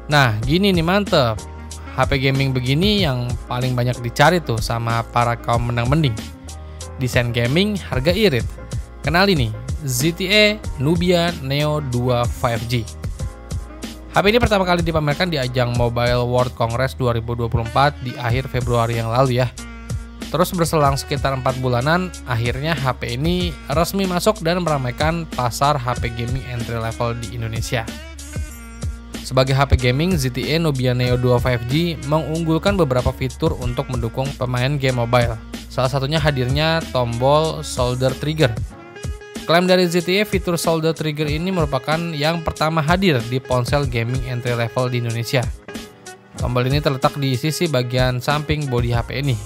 Nah, gini nih mantep. HP gaming begini yang paling banyak dicari tuh sama para kaum menang mending. Desain gaming, harga irit. Kenali nih, ZTE Nubia Neo 2 5G. HP ini pertama kali dipamerkan di ajang Mobile World Congress 2024 di akhir Februari yang lalu ya. Terus berselang sekitar 4 bulanan, akhirnya HP ini resmi masuk dan meramaikan pasar HP gaming entry level di Indonesia. Sebagai HP gaming, ZTE Nubia Neo 2 5G mengunggulkan beberapa fitur untuk mendukung pemain game mobile. Salah satunya hadirnya tombol shoulder trigger. Klaim dari ZTE, fitur shoulder trigger ini merupakan yang pertama hadir di ponsel gaming entry level di Indonesia. Tombol ini terletak di sisi bagian samping bodi HP ini.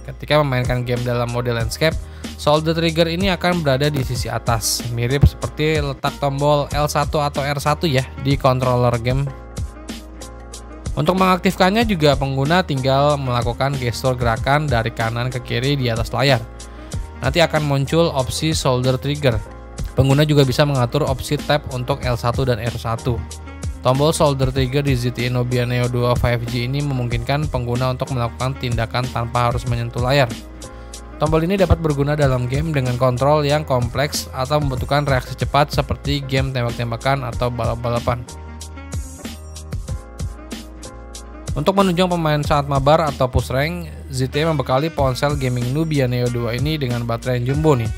Ketika memainkan game dalam mode landscape, shoulder trigger ini akan berada di sisi atas, mirip seperti letak tombol L1 atau R1 ya di controller game. Untuk mengaktifkannya juga pengguna tinggal melakukan gestur gerakan dari kanan ke kiri di atas layar. Nanti akan muncul opsi shoulder trigger. Pengguna juga bisa mengatur opsi tap untuk L1 dan R1. Tombol shoulder trigger di ZTE Nubia Neo 2 5G ini memungkinkan pengguna untuk melakukan tindakan tanpa harus menyentuh layar. Tombol ini dapat berguna dalam game dengan kontrol yang kompleks atau membutuhkan reaksi cepat seperti game tembak-tembakan atau balap-balapan. Untuk menunjang pemain saat mabar atau push rank, ZTE membekali ponsel gaming Nubia Neo 2 ini dengan baterai yang jumbo nih.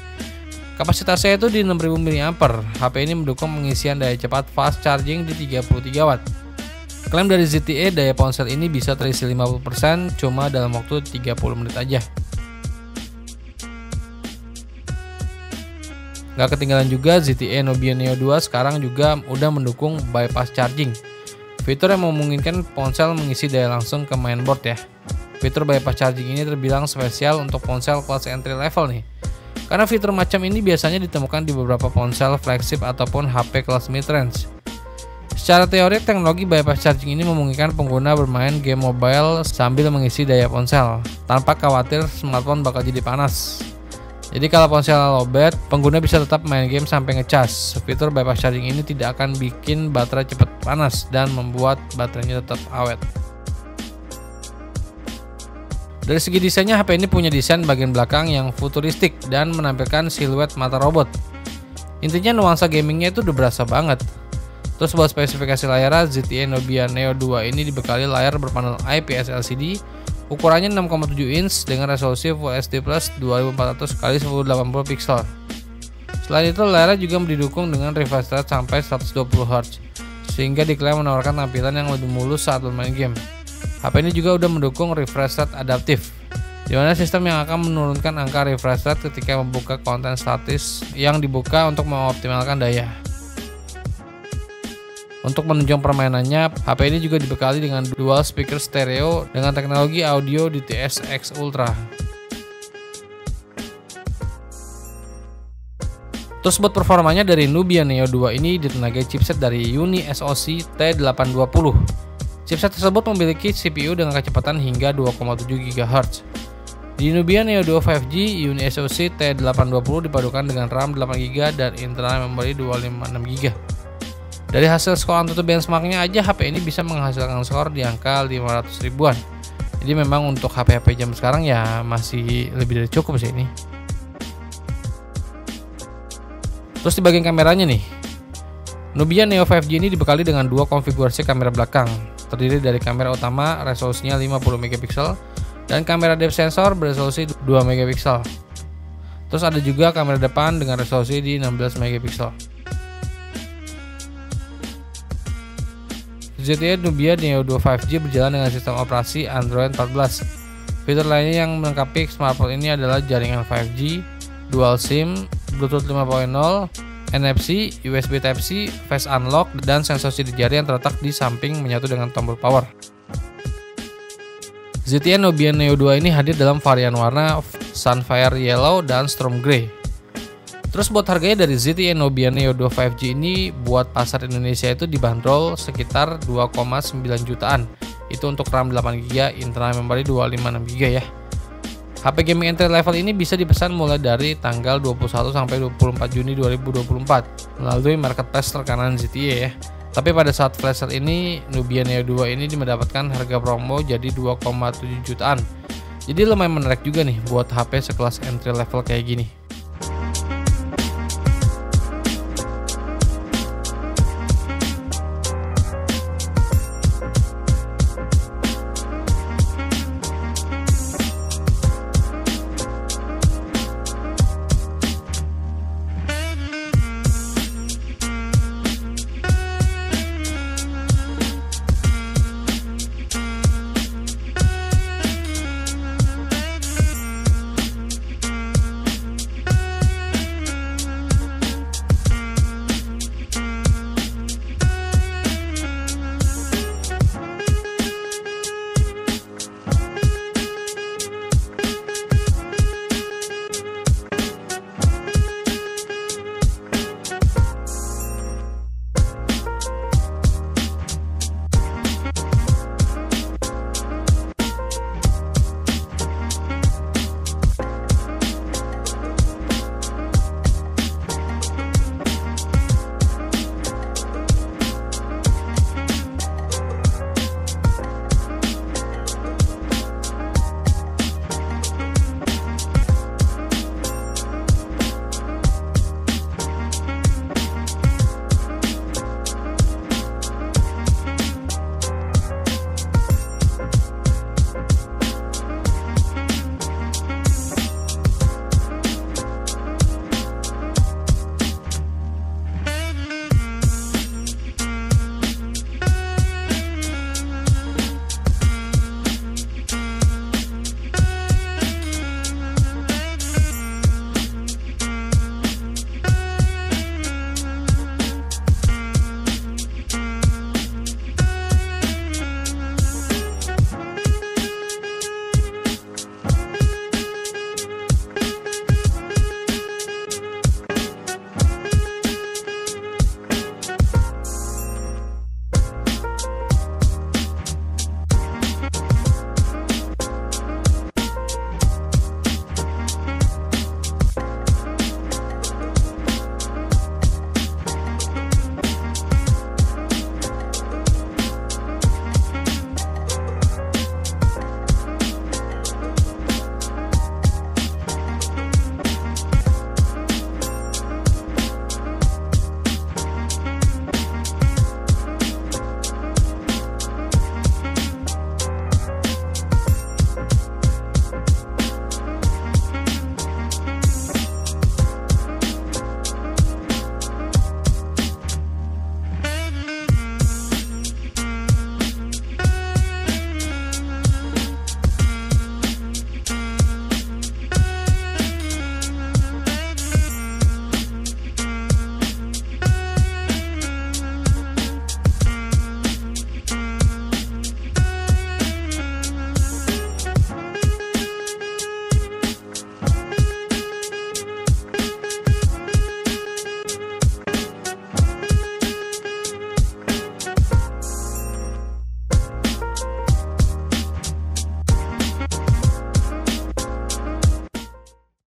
Kapasitasnya itu di 6000 mAh. HP ini mendukung pengisian daya cepat fast charging di 33 Watt. Klaim dari ZTE, daya ponsel ini bisa terisi 50% cuma dalam waktu 30 menit aja. Gak ketinggalan juga, ZTE Nubia Neo 2 sekarang juga udah mendukung bypass charging. Fitur yang memungkinkan ponsel mengisi daya langsung ke mainboard ya. Fitur bypass charging ini terbilang spesial untuk ponsel kelas entry level nih. Karena fitur macam ini biasanya ditemukan di beberapa ponsel flagship ataupun HP kelas mid-range. Secara teori, teknologi bypass charging ini memungkinkan pengguna bermain game mobile sambil mengisi daya ponsel, tanpa khawatir smartphone bakal jadi panas. Jadi kalau ponsel lowbat, pengguna bisa tetap main game sampai ngecas. Fitur bypass charging ini tidak akan bikin baterai cepat panas dan membuat baterainya tetap awet. Dari segi desainnya, HP ini punya desain bagian belakang yang futuristik dan menampilkan siluet mata robot. Intinya nuansa gamingnya itu udah berasa banget. Terus buat spesifikasi layar, ZTE Nubia Neo 2 ini dibekali layar berpanel IPS LCD, ukurannya 6,7 inch dengan resolusi Full HD Plus 2400x1080 pixel. Selain itu, layarnya juga didukung dengan refresh rate sampai 120 Hz, sehingga diklaim menawarkan tampilan yang lebih mulus saat bermain game. HP ini juga udah mendukung refresh rate adaptif, di mana sistem yang akan menurunkan angka refresh rate ketika membuka konten statis yang dibuka untuk mengoptimalkan daya. Untuk menunjang permainannya, HP ini juga dibekali dengan dual speaker stereo dengan teknologi audio DTS-X Ultra. Terus buat performanya dari Nubia Neo 2 ini ditenagai chipset dari Uni SoC T820. Chipset tersebut memiliki CPU dengan kecepatan hingga 2,7 GHz. Di Nubia Neo 2 5G, Uni SoC T820 dipadukan dengan RAM 8GB dan internal memory 256GB. Dari hasil skor AnTuTu benchmarknya aja, HP ini bisa menghasilkan skor di angka 500 ribuan. Jadi memang untuk HP-HP jam sekarang ya masih lebih dari cukup sih ini. Terus di bagian kameranya nih, Nubia Neo 5G ini dibekali dengan dua konfigurasi kamera belakang, terdiri dari kamera utama resolusinya 50 MP dan kamera depth sensor beresolusi 2 MP. Terus ada juga kamera depan dengan resolusi di 16 MP. ZTE Nubia Neo 2 5G berjalan dengan sistem operasi Android 14. Fitur lainnya yang melengkapi smartphone ini adalah jaringan 5G, dual SIM, Bluetooth 5.0, NFC, USB Type-C, Face Unlock, dan sensor sidik jari yang terletak di samping menyatu dengan tombol power. ZTE Nubia Neo 2 ini hadir dalam varian warna Sunfire Yellow dan Storm Grey. Terus buat harganya dari ZTE Nubia Neo 2 5G ini buat pasar Indonesia itu dibanderol sekitar 2,9 jutaan. Itu untuk RAM 8GB, internal memory 256GB ya. HP gaming entry level ini bisa dipesan mulai dari tanggal 21 sampai 24 Juni 2024 melalui marketplace rekanan ZTE ya. Tapi pada saat flash sale ini, Nubia Neo 2 ini mendapatkan harga promo jadi 2,7 jutaan. Jadi lumayan menarik juga nih buat HP sekelas entry level kayak gini.